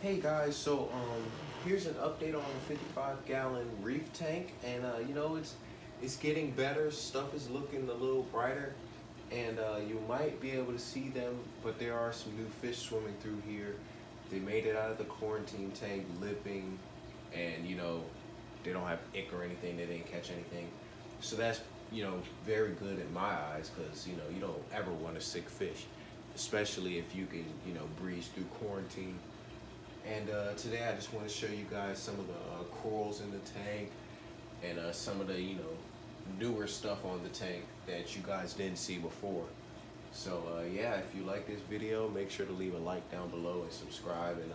Hey guys, here's an update on the 55-gallon reef tank, and it's getting better. Stuff is looking a little brighter, and you might be able to see them, but there are some new fish swimming through here. They made it out of the quarantine tank, living, and they don't have ick or anything. They didn't catch anything, so that's very good in my eyes, because you don't ever want a sick fish, especially if you can breeze through quarantine. And today I just want to show you guys some of the corals in the tank and some of the newer stuff on the tank that you guys didn't see before. So yeah, if you like this video, make sure to leave a like down below and subscribe, and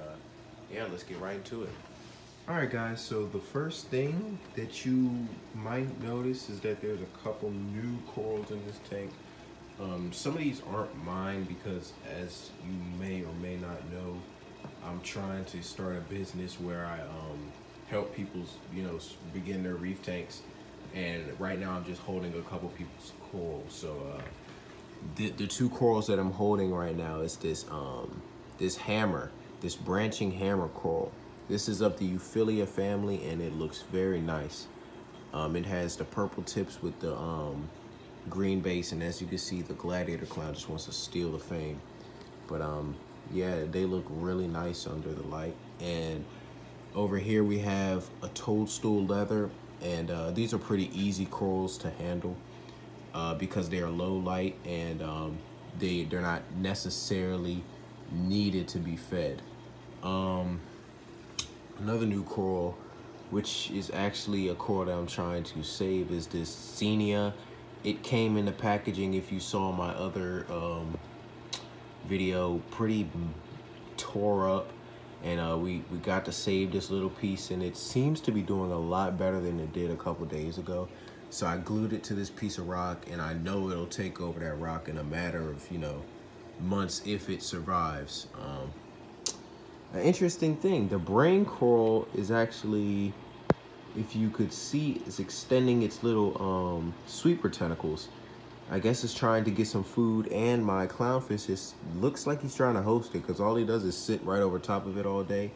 yeah, let's get right into it. Alright guys, so the first thing that you might notice is that there's a couple new corals in this tank. Some of these aren't mine because, as you may or may not know, I'm trying to start a business where I help people begin their reef tanks, and right now I'm just holding a couple people's corals. So the two corals that I'm holding right now is this this branching hammer coral. This is of the Euphyllia family, and it looks very nice. It has the purple tips with the green base, and as you can see, the gladiator clown just wants to steal the fame. But yeah, they look really nice under the light. And over here we have a toadstool leather, and these are pretty easy corals to handle because they are low light, and they're not necessarily needed to be fed. Another new coral, which is actually a coral that I'm trying to save, is this Xenia. It came in the packaging, if you saw my other video, pretty tore up, and we got to save this little piece, and it seems to be doing a lot better than it did a couple days ago. So I glued it to this piece of rock, and I know it'll take over that rock in a matter of months if it survives. An interesting thing, the brain coral is actually, if you could see, it's extending its little sweeper tentacles. I guess it's trying to get some food, and my clownfish looks like he's trying to host it, because all he does is sit right over top of it all day.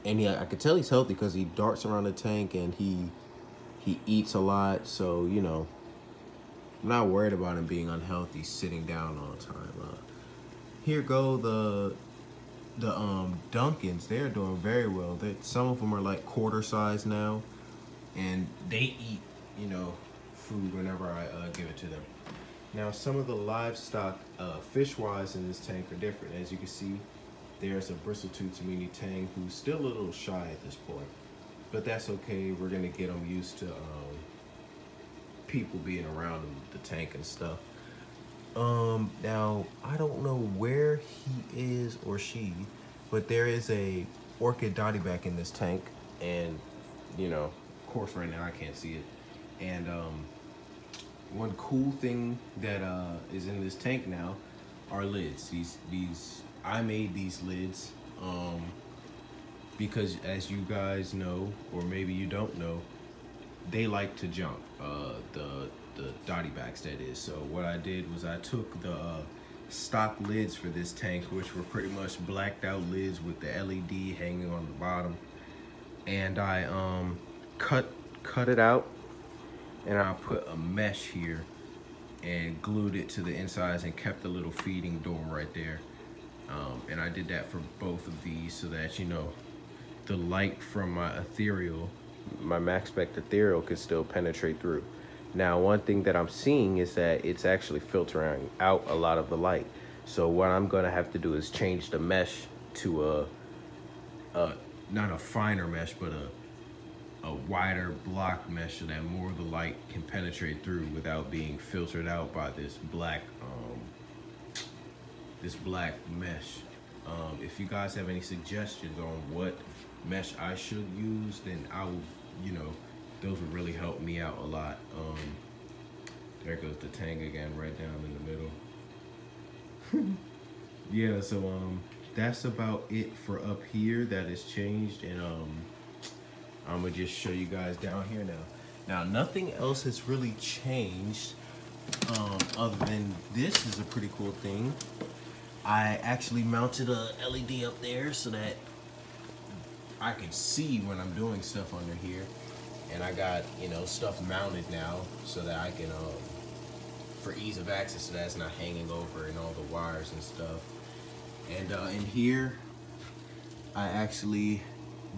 And I can tell he's healthy because he darts around the tank, and he eats a lot. So I'm not worried about him being unhealthy sitting down all the time. Here go the Duncans. They're doing very well. Some of them are like quarter size now, and they eat food whenever I give it to them. Now, some of the livestock, fish-wise, in this tank are different. As you can see, there's a bristletooth Tamini tang who's still a little shy at this point, but that's okay. We're gonna get him used to people being around the tank and stuff. Now, I don't know where he is or she, but there is a orchid dottyback in this tank, and of course right now I can't see it. And one cool thing that is in this tank now are lids. I made these lids because, as you guys know, or maybe you don't know, they like to jump. The dottybacks, that is. So what I did was I took the stock lids for this tank, which were pretty much blacked out lids with the LED hanging on the bottom, and I cut it out, and I put a mesh here and glued it to the insides and kept the little feeding door right there. And I did that for both of these so that the light from my max spec ethereal could still penetrate through. Now, one thing that I'm seeing is that it's actually filtering out a lot of the light. So what I'm gonna have to do is change the mesh to not a finer mesh, but a wider block mesh, so that more of the light can penetrate through without being filtered out by this black mesh. If you guys have any suggestions on what mesh I should use, then I will, those would really help me out a lot. There goes the tang again, right down in the middle. Yeah, so that's about it for up here that has changed, and I'm gonna just show you guys down here now. Now, nothing else has really changed other than this is a pretty cool thing. I actually mounted a LED up there so that I can see when I'm doing stuff under here. And I got, you know, stuff mounted now so that I can, for ease of access, so that's not hanging over and all the wires and stuff. And in here, I actually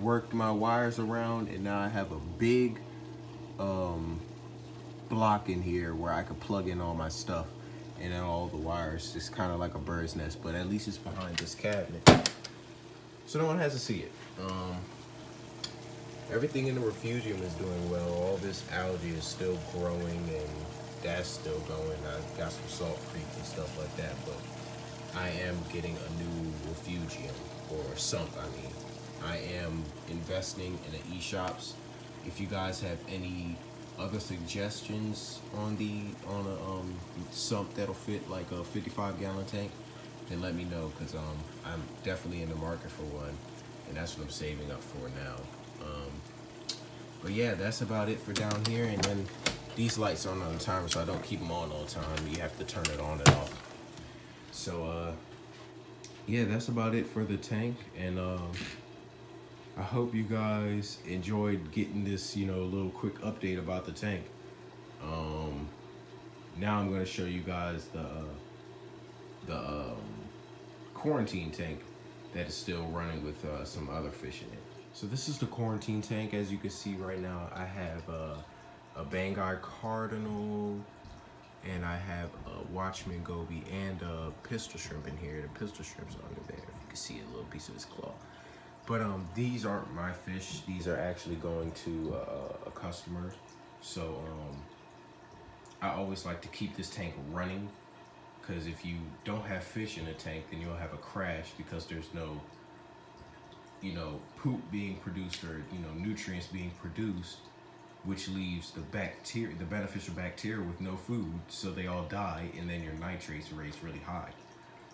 worked my wires around, and now I have a big block in here where I could plug in all my stuff, and then all the wires. It's kind of like a bird's nest, but at least it's behind this cabinet, so no one has to see it. Everything in the refugium is doing well. All this algae is still growing, and that's still going. I got some salt creep and stuff like that, but I am getting a new refugium, or sump, I mean. I am investing in the e-shops. If you guys have any other suggestions on a sump that'll fit like a 55-gallon tank, then let me know, because I'm definitely in the market for one, and that's what I'm saving up for now. But yeah, that's about it for down here. And then these lights aren't on the timer, so I don't keep them on all the time. You have to turn it on and off. So yeah, that's about it for the tank. And I hope you guys enjoyed getting this, you know, little quick update about the tank. Now I'm going to show you guys the quarantine tank that is still running with some other fish in it. So this is the quarantine tank. As you can see right now, I have a Bangor Cardinal, and I have a Watchman Goby and a pistol shrimp in here. The pistol shrimp's under there. You can see a little piece of his claw. But these aren't my fish. These are actually going to a customer. So I always like to keep this tank running, because if you don't have fish in a tank, then you'll have a crash, because there's no, you know, poop being produced, or, you know, nutrients being produced, which leaves the bacteria, the beneficial bacteria, with no food, so they all die, and then your nitrates are raised really high.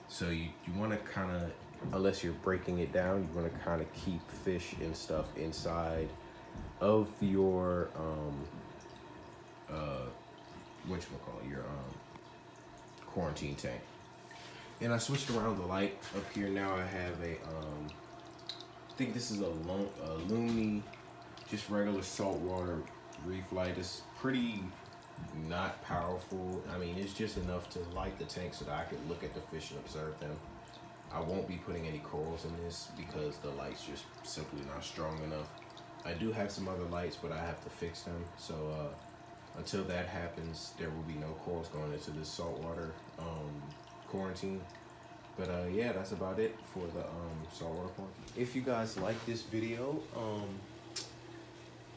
So you want to kind of, unless you're breaking it down, you want to kind of keep fish and stuff inside of your your quarantine tank. And I switched around the light up here. Now I have a I think this is a Lumni, just regular saltwater reef light. It's pretty not powerful. I mean, it's just enough to light the tank so that I can look at the fish and observe them. I won't be putting any corals in this because the light's just simply not strong enough. I do have some other lights, but I have to fix them. So until that happens, there will be no corals going into this saltwater quarantine. But yeah, that's about it for the saltwater quarantine. If you guys like this video,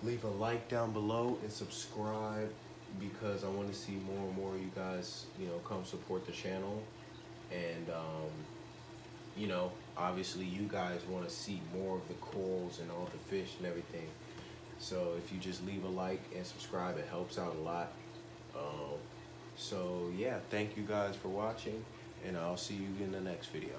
leave a like down below and subscribe, because I want to see more and more of you guys, you know, come support the channel. And you know, obviously you guys want to see more of the corals and all the fish and everything. So if you just leave a like and subscribe, it helps out a lot. So yeah, thank you guys for watching, and I'll see you in the next video.